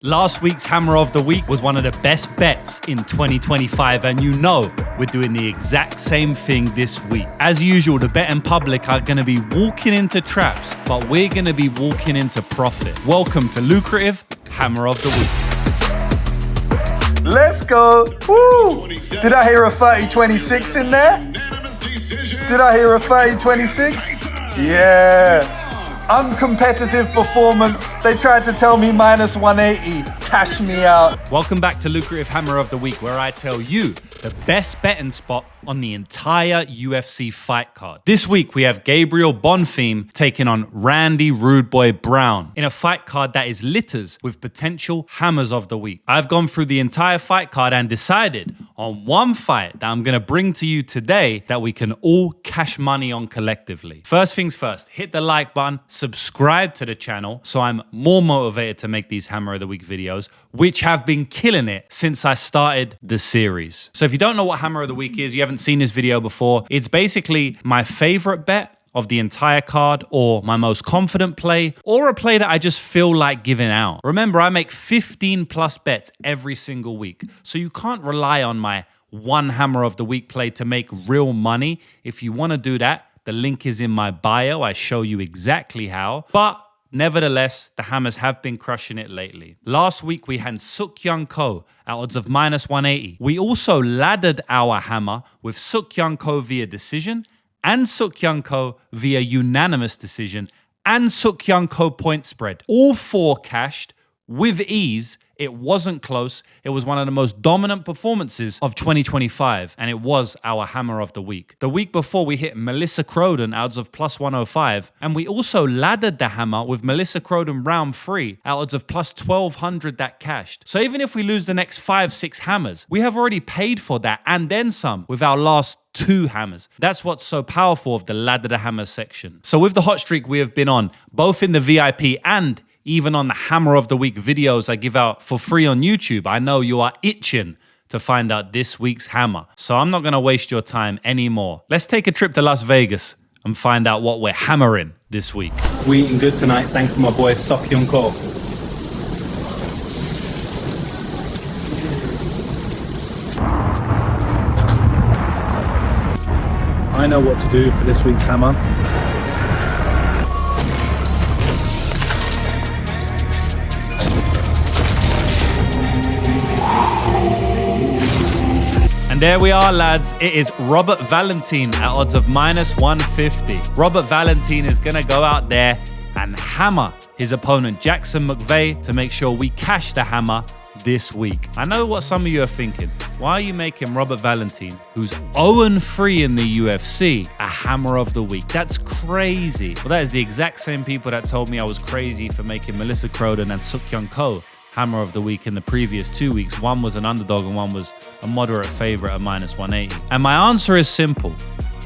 Last week's Hammer of the Week was one of the best bets in 2025, and you know we're doing the exact same thing this week. As usual, the betting public are going to be walking into traps, but we're going to be walking into profit. Welcome to Lucrative Hammer of the Week. Let's go. Woo! Did I hear a 30-26 in there? Did I hear a 30-26? Yeah. Uncompetitive performance. They tried to tell me minus 180. Cash me out. Welcome back to Lucrative Hammer of the Week, where I tell you the best betting spot on the entire UFC fight card. This week, we have Gabriel Bonfim taking on Randy Rude Boy Brown in a fight card that is litters with potential hammers of the week. I've gone through the entire fight card and decided on one fight that I'm going to bring to you today that we can all cash money on collectively. First things first, hit the like button, subscribe to the channel so I'm more motivated to make these Hammer of the Week videos, which have been killing it since I started the series. So if you don't know what Hammer of the Week is, you haven't seen this video before, it's basically my favorite bet of the entire card, or my most confident play, or a play that I just feel like giving out. Remember, I make 15 plus bets every single week, so you can't rely on my one Hammer of the Week play to make real money. If you want to do that, the link is in my bio. I show you exactly how. But nevertheless, the hammers have been crushing it lately. Last week, we had Suk Young Ko at odds of minus 180. We also laddered our hammer with Suk Young Ko via decision, and Suk Young Ko via unanimous decision, and Suk Young Ko point spread. All four cashed with ease. It wasn't close. It was one of the most dominant performances of 2025, and it was our Hammer of the Week. The week before, we hit Melissa Croden odds of plus 105, and we also laddered the hammer with Melissa Croden round 3 at odds of plus 1200 that cashed. So even if we lose the next 5-6 hammers, we have already paid for that and then some with our last 2 hammers. That's what's so powerful of the ladder the hammer section. So with the hot streak we have been on, both in the VIP and even on the Hammer of the Week videos I give out for free on YouTube, I know you are itching to find out this week's hammer. So I'm not going to waste your time anymore. Let's take a trip to Las Vegas and find out what we're hammering this week. We eating good tonight, thanks to my boy Suk Young Ko. I know what to do for this week's hammer. There we are, lads. It is Robert Valentin at odds of minus 150. Robert Valentin is going to go out there and hammer his opponent, Jackson McVeigh, to make sure we cash the hammer this week. I know what some of you are thinking. Why are you making Robert Valentin, who's 0-3 in the UFC, a Hammer of the Week? That's crazy. Well, that is the exact same people that told me I was crazy for making Melissa Croden and Suk Young Ko Hammer of the Week in the previous 2 weeks. One was an underdog and one was a moderate favorite at minus 180. And my answer is simple.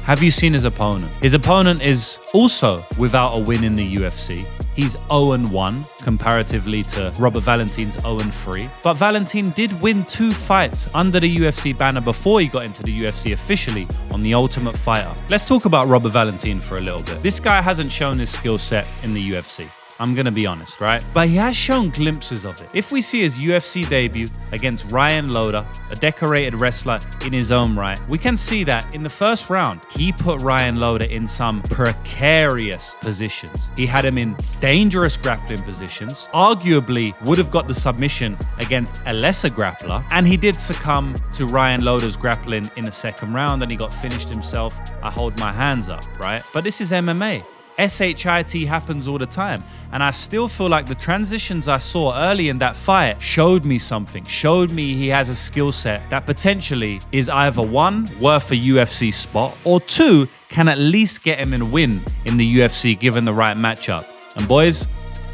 Have you seen his opponent? His opponent is also without a win in the UFC. He's 0-1 comparatively to Robert Valentin's 0-3. But Valentin did win 2 fights under the UFC banner before he got into the UFC officially on The Ultimate Fighter. Let's talk about Robert Valentin for a little bit. This guy hasn't shown his skill set in the UFC. I'm going to be honest, right? But he has shown glimpses of it. If we see his UFC debut against Ryan Loder, a decorated wrestler in his own right, we can see that in the first round, he put Ryan Loder in some precarious positions. He had him in dangerous grappling positions, arguably would have got the submission against a lesser grappler, and he did succumb to Ryan Loder's grappling in the second round, and he got finished himself. I hold my hands up, right? But this is MMA. SHIT happens all the time. And I still feel like the transitions I saw early in that fight showed me something, showed me he has a skill set that potentially is either 1, worth a UFC spot, or 2, can at least get him a win in the UFC given the right matchup. And boys,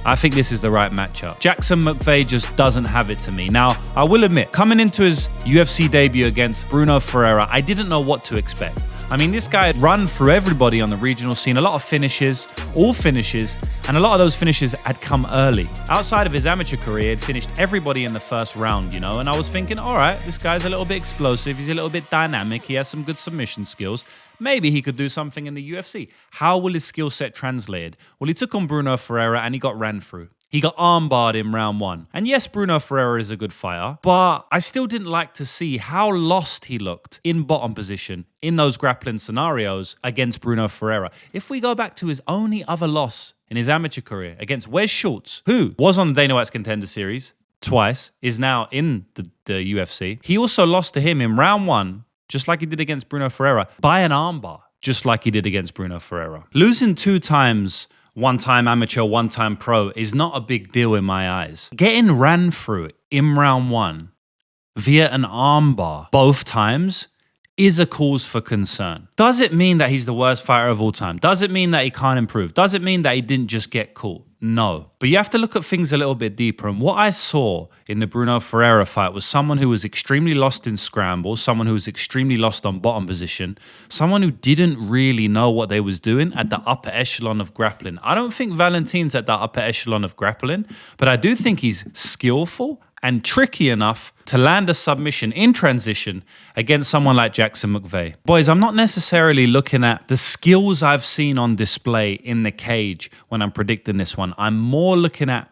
I think this is the right matchup. Jackson McVeigh just doesn't have it to me. Now, I will admit, coming into his UFC debut against Bruno Ferreira, I didn't know what to expect. I mean, this guy had run through everybody on the regional scene, a lot of finishes, all finishes, and a lot of those finishes had come early. Outside of his amateur career, he'd finished everybody in the first round, you know, and I was thinking, all right, this guy's a little bit explosive, he's a little bit dynamic, he has some good submission skills. Maybe he could do something in the UFC. How will his skill set translate? Well, he took on Bruno Ferreira and he got ran through. He got armbarred in round 1. And yes, Bruno Ferreira is a good fighter, but I still didn't like to see how lost he looked in bottom position in those grappling scenarios against Bruno Ferreira. If we go back to his only other loss in his amateur career against Wes Schultz, who was on the Dana White's Contender Series twice, is now in the UFC. He also lost to him in round 1, just like he did against Bruno Ferreira, by an armbar, just like he did against Bruno Ferreira. Losing 2 times, one time amateur, one time pro, is not a big deal in my eyes. Getting ran through in round 1 via an armbar both times is a cause for concern. Does it mean that he's the worst fighter of all time? Does it mean that he can't improve? Does it mean that he didn't just get caught? No. But you have to look at things a little bit deeper. And what I saw in the Bruno Ferreira fight was someone who was extremely lost in scramble, someone who was extremely lost on bottom position, someone who didn't really know what they was doing at the upper echelon of grappling. I don't think Valentin's at the upper echelon of grappling, but I do think he's skillful and tricky enough to land a submission in transition against someone like Jackson McVeigh. Boys, I'm not necessarily looking at the skills I've seen on display in the cage when I'm predicting this one. I'm more looking at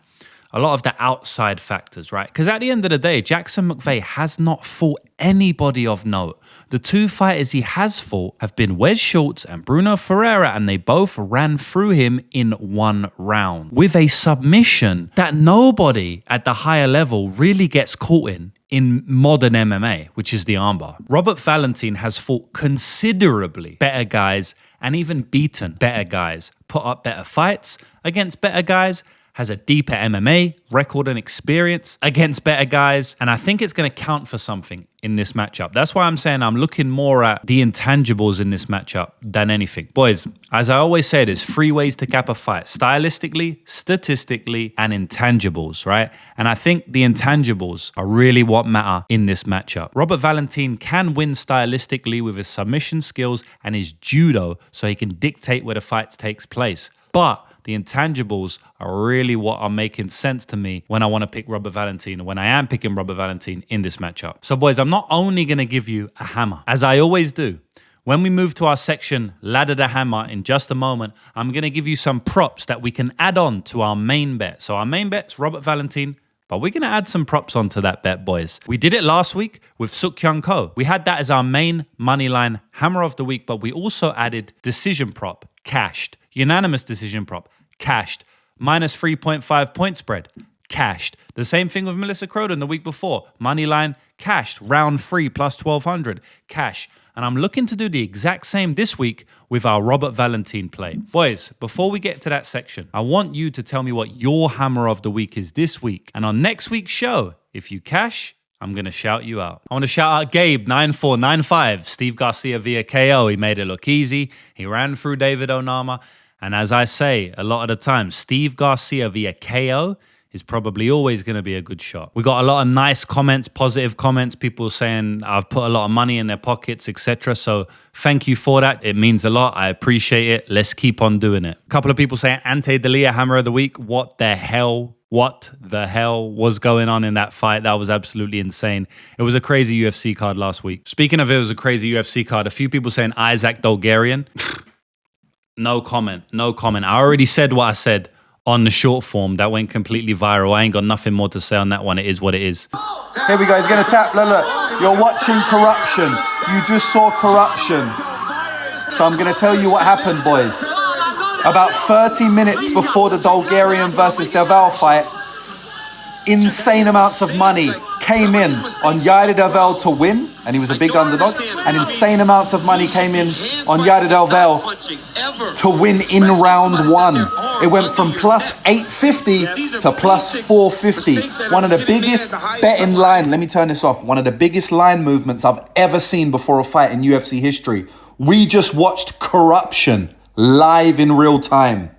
a lot of the outside factors, right? Because at the end of the day, Jackson McVeigh has not fought anybody of note. The 2 fighters he has fought have been Wes Schultz and Bruno Ferreira, and they both ran through him in 1 round with a submission that nobody at the higher level really gets caught in modern MMA, which is the armbar. Robert Valentin has fought considerably better guys and even beaten better guys, put up better fights against better guys, has a deeper MMA record and experience against better guys. And I think it's going to count for something in this matchup. That's why I'm saying I'm looking more at the intangibles in this matchup than anything. Boys, as I always say, there's 3 ways to cap a fight: stylistically, statistically, and intangibles, right? And I think the intangibles are really what matter in this matchup. Robert Valentin can win stylistically with his submission skills and his judo, so he can dictate where the fight takes place. But the intangibles are really what are making sense to me when I want to pick Robert Valentin, when I am picking Robert Valentin in this matchup. So boys, I'm not only going to give you a hammer, as I always do. When we move to our section, Ladder the Hammer, in just a moment, I'm going to give you some props that we can add on to our main bet. So our main bet's Robert Valentin, but we're going to add some props onto that bet, boys. We did it last week with Suk Kyung Ko. We had that as our main moneyline hammer of the week, but we also added decision prop, cashed. Unanimous decision prop, cashed. Minus 3.5 point spread, cashed. The same thing with Melissa Croden the week before. Moneyline, cashed. Round 3 plus 1,200, cash. And I'm looking to do the exact same this week with our Robert Valentin play. Boys, before we get to that section, I want you to tell me what your hammer of the week is this week. And on next week's show, if you cash, I'm going to shout you out. I want to shout out Gabe 9495, Steve Garcia via KO. He made it look easy. He ran through David Onama. And as I say a lot of the time, Steve Garcia via KO is probably always going to be a good shot. We got a lot of nice comments, positive comments, people saying I've put a lot of money in their pockets, etc. So thank you for that. It means a lot. I appreciate it. Let's keep on doing it. A couple of people saying Ante Delia hammer of the week. What the hell was going on in that fight? That was absolutely insane. It was a crazy UFC card last week. Speaking of it was a crazy UFC card, a few people saying Isaac Dolgarian. No comment. I already said what I said on the short form. That went completely viral. I ain't got nothing more to say on that one. It is what it is. Here we go. He's going to tap. Look. You're watching corruption. You just saw corruption. So I'm going to tell you what happened, boys. About 30 minutes before the Dolgarian versus Deval fight, insane amounts of money came in on Yair Deval to win, and he was a big underdog, and insane amounts of money came in on Yair Deval to win in round 1. It went from plus 850 to plus 450. One of the biggest betting line, let me turn this off, one of the biggest line movements I've ever seen before a fight in UFC history. We just watched corruption live in real time.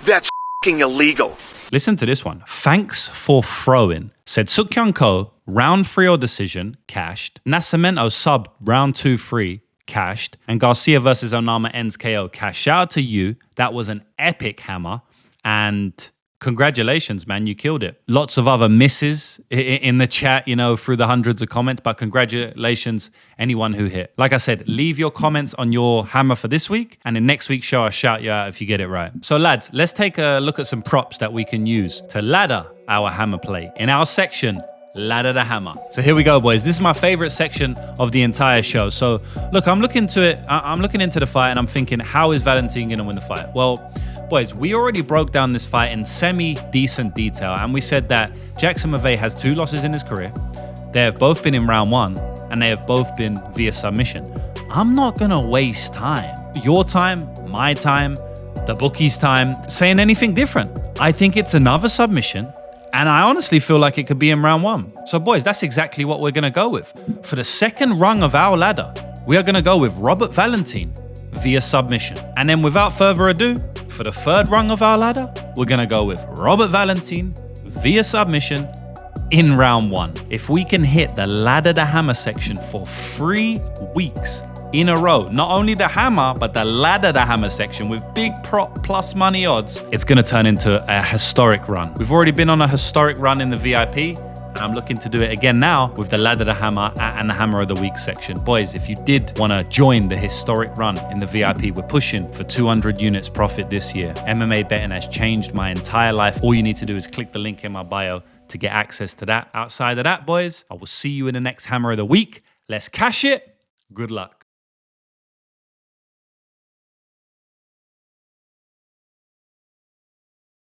That's f***ing illegal. Listen to this one. Thanks for throwing. Said Suk Kyung Ko, round 3 or decision, cashed. Nascimento sub, round 2-3, cashed. And Garcia versus Onama ends KO, cash. Shout out to you. That was an epic hammer. And Congratulations, man. You killed it. Lots of other misses in the chat, through the hundreds of comments, but congratulations, anyone who hit. Like I said, leave your comments on your hammer for this week, and in next week's show, I'll shout you out if you get it right. So lads, let's take a look at some props that we can use to ladder our hammer play in our section, Ladder the Hammer. So here we go, boys. This is my favorite section of the entire show. So look, I'm looking into the fight and I'm thinking, how is Valentin going to win the fight? Well, boys, we already broke down this fight in semi-decent detail, and we said that Jackson McVeigh has 2 losses in his career. They have both been in round 1, and they have both been via submission. I'm not going to waste time. Your time, my time, the bookie's time, saying anything different. I think it's another submission, and I honestly feel like it could be in round 1. So, boys, that's exactly what we're going to go with. For the second rung of our ladder, we are going to go with Robert Valentin via submission. And then without further ado, for the third rung of our ladder, we're going to go with Robert Valentin via submission in round 1. If we can hit the ladder the hammer section for 3 weeks in a row, not only the hammer, but the ladder the hammer section with big prop plus money odds, it's going to turn into a historic run. We've already been on a historic run in the VIP. I'm looking to do it again now with the Ladder the Hammer and the Hammer of the Week section. Boys, if you did want to join the historic run in the VIP, we're pushing for 200 units profit this year. MMA betting has changed my entire life. All you need to do is click the link in my bio to get access to that. Outside of that, boys, I will see you in the next Hammer of the Week. Let's cash it. Good luck.